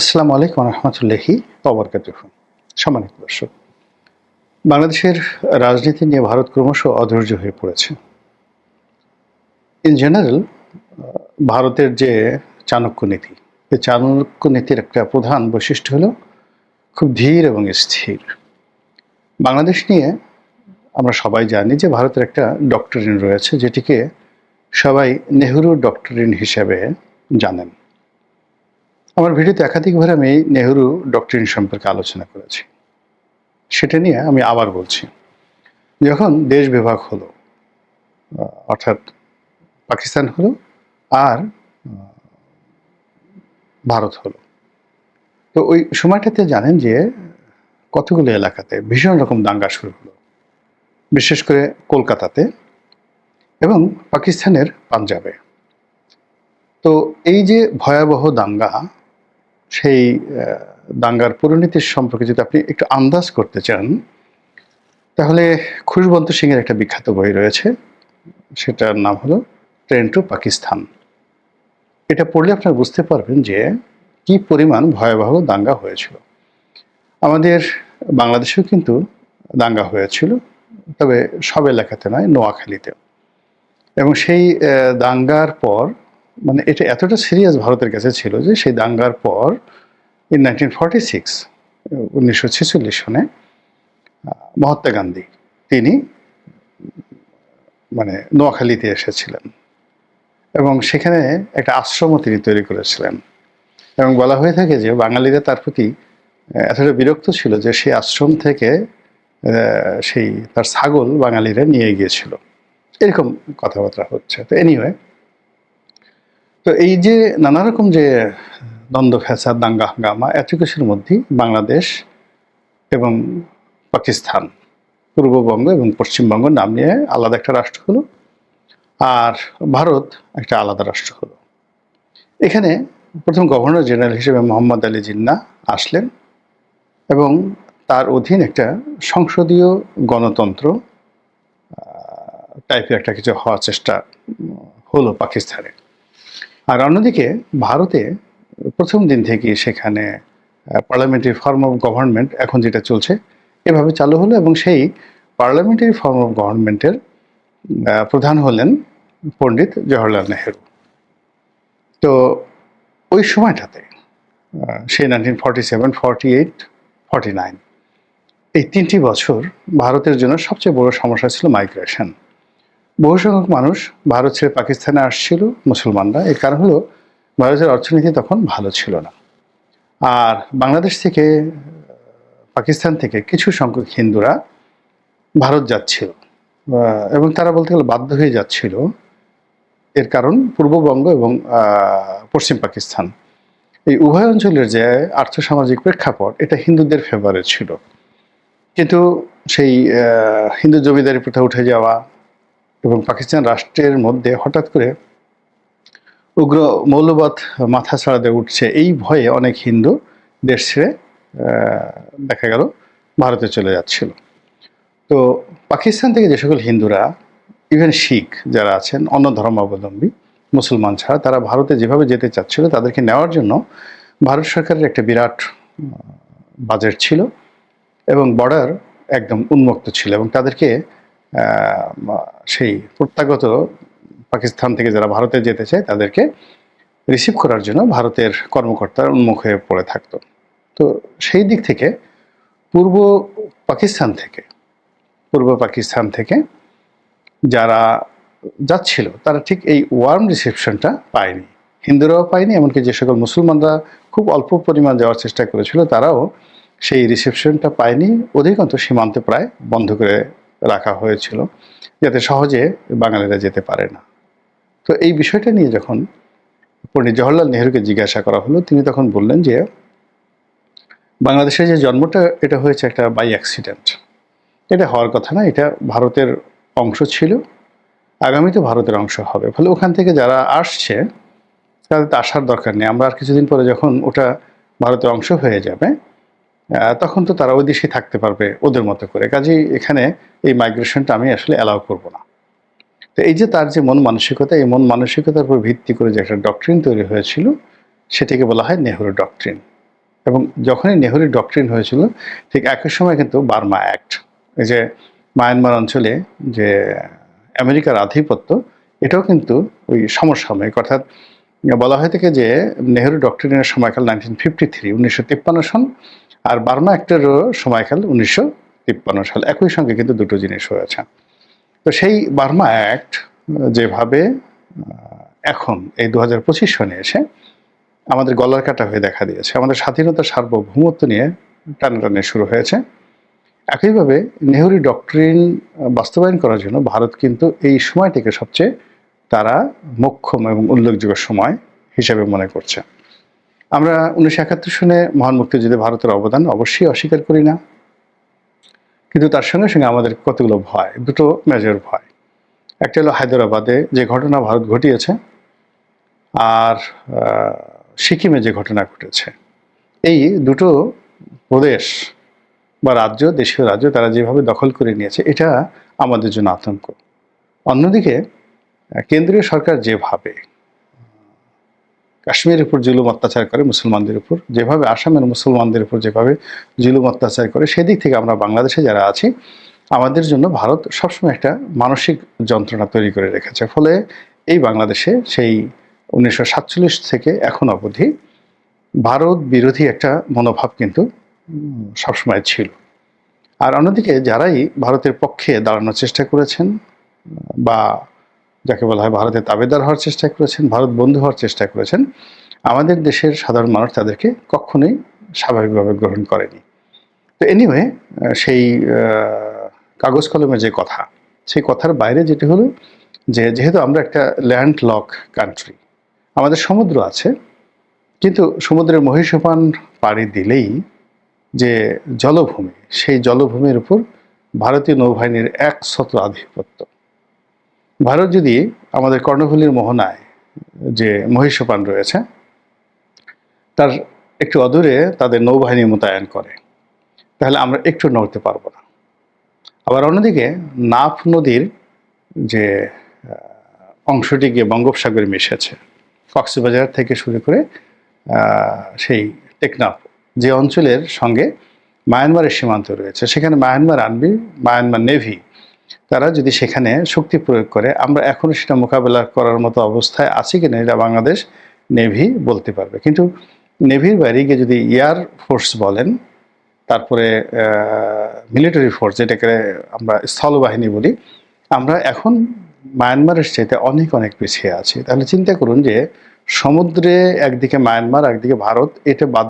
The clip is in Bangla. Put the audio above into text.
আসসালামু আলাইকুম রহমতুল্লাহি ওবরকাতুহু। সম্মানিত দর্শক, বাংলাদেশের রাজনীতি নিয়ে ভারত ক্রমশ অধৈর্য হয়ে পড়েছে। ইন জেনারেল ভারতের যে চাণক্য নীতি, এই চাণক্য নীতির একটা প্রধান বৈশিষ্ট্য হলো খুব ধীর এবং স্থির। বাংলাদেশ নিয়ে আমরা সবাই জানি যে ভারতের একটা ডক্টরিন রয়েছে, যেটিকে সবাই নেহরু ডক্টরিন হিসেবে জানেন। আমার ভিডিওতে একাধিকবার আমি নেহরু ডক্টরিন সম্পর্কে আলোচনা করেছি। সেটা নিয়ে আমি আবার বলছি। যখন দেশ বিভাগ হলো, অর্থাৎ পাকিস্তান হলো আর ভারত হলো, তো ওই সময়টাতে জানেন যে কতগুলো এলাকাতে ভীষণ রকম দাঙ্গা শুরু হলো, বিশেষ করে কলকাতাতে এবং পাকিস্তানের পাঞ্জাবে। তো এই যে ভয়াবহ দাঙ্গা, সেই দাঙ্গার পরিণতির সম্পর্কে যদি আপনি একটু আন্দাজ করতে চান, তাহলে খুশবন্ত সিংয়ের একটা বিখ্যাত বই রয়েছে, সেটার নাম হলো ট্রেন টু পাকিস্তান। এটা পড়লে আপনারা বুঝতে পারবেন যে কি পরিমাণ ভয়াবহ দাঙ্গা হয়েছিল। আমাদের বাংলাদেশেও কিন্তু দাঙ্গা হয়েছিল, তবে সব এলাকাতে নয়, নোয়াখালীতে। এবং সেই দাঙ্গার পর, মানে এটা এতটা সিরিয়াস ভারতের কাছে ছিল যে সেই দাঙ্গার পর ইন 1946, 1946 সনে মহাত্মা গান্ধী তিনি মানে নোয়াখালীতে এসেছিলেন এবং সেখানে একটা আশ্রমও তিনি তৈরি করেছিলেন। এবং বলা হয়ে থাকে যে বাঙালিরা তার প্রতি এতটা বিরক্ত ছিল যে সেই আশ্রম থেকে সেই তার ছাগল বাঙালিরা নিয়ে গিয়েছিল, এরকম কথাবার্তা হচ্ছে। তো এনিওয়ে, তো এই যে নানা রকম যে দ্বন্দ্ব ফ্যাসাদ দাঙ্গা হাঙ্গামা, এত কিছুর মধ্যেই বাংলাদেশ এবং পাকিস্তান, পূর্ববঙ্গ এবং পশ্চিমবঙ্গ নাম নিয়ে আলাদা একটা রাষ্ট্র হলো, আর ভারত একটা আলাদা রাষ্ট্র হলো। এখানে প্রথম গভর্নর জেনারেল হিসেবে মোহাম্মদ আলী জিন্নাহ আসলেন এবং তার অধীন একটা সংসদীয় গণতন্ত্র টাইপের একটা কিছু হওয়ার চেষ্টা হলো পাকিস্তানে। আর অন্যদিকে ভারতে প্রথম দিন থেকে সেখানে পার্লামেন্টারি ফর্ম অফ গভর্নমেন্ট, এখন যেটা চলছে, এভাবে চালু হলো। এবং সেই পার্লামেন্টারি ফর্ম অফ গভর্নমেন্টের প্রধান হলেন পণ্ডিত জওহরলাল নেহেরু। তো ওই সময়টাতে সেই 1947, 48, 49, এই 3টি বছর ভারতের জন্য সবচেয়ে বড় সমস্যা ছিল মাইগ্রেশন। বহু সংখ্যক মানুষ ভারত ছেড়ে পাকিস্তানে আসছিল, মুসলমানরা। এর কারণ হলো ভারতের অর্থনীতি তখন ভালো ছিল না। আর বাংলাদেশ থেকে, পাকিস্তান থেকে কিছু সংখ্যক হিন্দুরা ভারত যাচ্ছিল, এবং তারা বলতে গেলে বাধ্য হয়ে যাচ্ছিল। এর কারণ পূর্ববঙ্গ এবং পশ্চিম পাকিস্তান, এই উভয় অঞ্চলের যে আর্থসামাজিক প্রেক্ষাপট, এটা হিন্দুদের ফেভারে ছিল। কিন্তু সেই হিন্দু জমিদারি প্রথা উঠে যাওয়া এবং পাকিস্তান রাষ্ট্রের মধ্যে হঠাৎ করে উগ্র মৌলবাদ মাথা ছাড়াতে উঠছে, এই ভয়ে অনেক হিন্দু দেশ ছেড়ে দেখা গেল ভারতে চলে যাচ্ছিল। তো পাকিস্তান থেকে যে সকল হিন্দুরা, ইভেন শিখ যারা আছেন, অন্য ধর্মাবলম্বী মুসলমান ছাড়া, তারা ভারতে যেভাবে যেতে চাচ্ছিল, তাদেরকে নেওয়ার জন্য ভারত সরকারের একটা বিরাট বাজেট ছিল এবং বর্ডার একদম উন্মুক্ত ছিল। এবং তাদেরকে সেই প্রত্যাগত পাকিস্তান থেকে যারা ভারতে যেতে চায় তাদেরকে রিসিভ করার জন্য ভারতের কর্মকর্তারা উন্মুখ হয়ে পড়ে থাকতো। তো সেই দিক থেকে পূর্ব পাকিস্তান থেকে যারা যাচ্ছিল, তারা ঠিক এই ওয়ার্ম রিসেপশনটা পায়নি, হিন্দুরাও পায়নি। এমনকি যে সকল মুসলমানরা খুব অল্প পরিমাণ যাওয়ার চেষ্টা করেছিল, তারাও সেই রিসেপশনটা পায়নি। অধিকাংশ সীমান্তে প্রায় বন্ধ করে রাখা হয়েছিল, যাতে সহজে বাঙালিরা যেতে পারে না। তো এই বিষয়টা নিয়ে যখন পণ্ডিত জওহরলাল নেহরুকে জিজ্ঞাসা করা হলো, তিনি তখন বললেন যে বাংলাদেশের যে জন্মটা, এটা হয়েছে একটা বাই অ্যাক্সিডেন্ট, এটা হওয়ার কথা না, এটা ভারতের অংশ ছিল, আগামীতে ভারতের অংশ হবে। ফলে ওখান থেকে যারা আসছে তাদের তো আসার দরকার নেই। আমরা আর কিছুদিন পরে যখন ওটা ভারতের অংশ হয়ে যাবে, তখন তো তারা ওই দেশেই থাকতে পারবে ওদের মতো করে। কাজেই এখানে এই মাইগ্রেশনটা আমি আসলে অ্যালাউ করব না। তো এই যে তার যে মন মানসিকতা, এই মন মানসিকতার উপর ভিত্তি করে যে একটা ডক্ট্রিন তৈরি হয়েছিল, সেটাকে বলা হয় নেহরু ডক্ট্রিন। এবং যখনই নেহরু ডক্ট্রিন হয়েছিল ঠিক একই সময় কিন্তু বার্মা অ্যাক্ট, এই যে মায়ানমার অঞ্চলে যে আমেরিকার আধিপত্য, এটাও কিন্তু ওই সমসাময়িক, অর্থাৎ বলা হয়ে থাকে যে নেহরু ডক্ট্রিনের সময়কাল 1953 সন, আর বার্মা অ্যাক্টেরও সময়কাল 1953 সাল। একই সঙ্গে কিন্তু দুটো জিনিস হয়েছে। তো সেই বার্মা অ্যাক্ট যেভাবে এখন এই 2025 সনে এসে আমাদের গলার কাটা হয়ে দেখা দিয়েছে, আমাদের স্বাধীনতা সার্বভৌমত্ব নিয়ে টানাটানি শুরু হয়েছে, একইভাবে নেহরু ডক্ট্রিন বাস্তবায়ন করার জন্য ভারত কিন্তু এই সময়টিকে সবচেয়ে তারা মোক্ষম এবং উল্লেখযোগ্য সময় হিসেবে মনে করছে। আমরা 1971 সনে মহান মুক্তিযুদ্ধে ভারতের অবদান অবশ্যই অস্বীকার করি না, কিন্তু তার সঙ্গে সঙ্গে আমাদের কতগুলো ভয়, দুটো মেজর ভয়। একটা হলো হায়দ্রাবাদে যে ঘটনা ভারত ঘটিয়েছে, আর সিকিমে যে ঘটনা ঘটেছে। এই দুটো প্রদেশ বা রাজ্য, দেশীয় রাজ্য, তারা যেভাবে দখল করে নিয়েছে, এটা আমাদের জন্য আতঙ্ক। অন্যদিকে কেন্দ্রীয় সরকার যেভাবে কাশ্মীরের উপর জুলুম অত্যাচার করে, মুসলমানদের উপর যেভাবে, আসামের মুসলমানদের উপর যেভাবে জুলুম অত্যাচার করে, সেদিক থেকে আমরা বাংলাদেশে যারা আছি, আমাদের জন্য ভারত সবসময় একটা মানসিক যন্ত্রণা তৈরি করে রেখেছে। ফলে এই বাংলাদেশে সেই 1947 থেকে এখন অবধি ভারত বিরোধী একটা মনোভাব কিন্তু সবসময় ছিল। আর অন্যদিকে যারাই ভারতের পক্ষে দাঁড়ানোর চেষ্টা করেছেন বা যাকে বলা হয় ভারতের তাবেদার হওয়ার চেষ্টা করেছেন, ভারত বন্ধু হওয়ার চেষ্টা করেছেন, আমাদের দেশের সাধারণ মানুষ তাদেরকে কখনোই স্বাভাবিকভাবে গ্রহণ করেনি। তো এনিওয়ে, সেই কাগজ কলমে যে কথা, সেই কথার বাইরে যেটি হলো যে যেহেতু আমরা একটা ল্যান্ড লক কান্ট্রি, আমাদের সমুদ্র আছে, কিন্তু সমুদ্রের মহীসোপান পাড়ি দিলেই যে জলভূমি, সেই জলভূমির উপর ভারতীয় নৌবাহিনীর একছত্র আধিপত্য। ভারত যদি আমাদের কর্ণফুলীর মোহনায় যে মহীসোপান রয়েছে তার একটু অদূরে তাদের নৌবাহিনী মোতায়েন করে, তাহলে আমরা একটু নড়তে পারবো না। আবার অন্যদিকে নাফ নদীর যে অংশটি গিয়ে বঙ্গোপসাগরে মিশেছে, কক্সবাজার থেকে শুরু করে সেই টেকনাফ যে অঞ্চলের সঙ্গে মায়ানমারের সীমান্ত রয়েছে, সেখানে মায়ানমার আর্মি, মায়ানমার নেভি, তারা যদি সেখানে শক্তি প্রয়োগ করে, আমরা এখনও সেটা মোকাবেলা করার মতো অবস্থায় আছি কিনা এটা বাংলাদেশ নেভি বলতে পারবে। কিন্তু নেভির বাইরে গিয়ে যদি এয়ার ফোর্স বলেন, তারপরে মিলিটারি ফোর্স, যেটাকে আমরা স্থলবাহিনী বলি, আমরা এখন মায়ানমারের চাইতে অনেক অনেক পিছিয়ে আছি। তাহলে চিন্তা করুন যে সমুদ্রে একদিকে মায়ানমার, একদিকে ভারত, এটা বাদ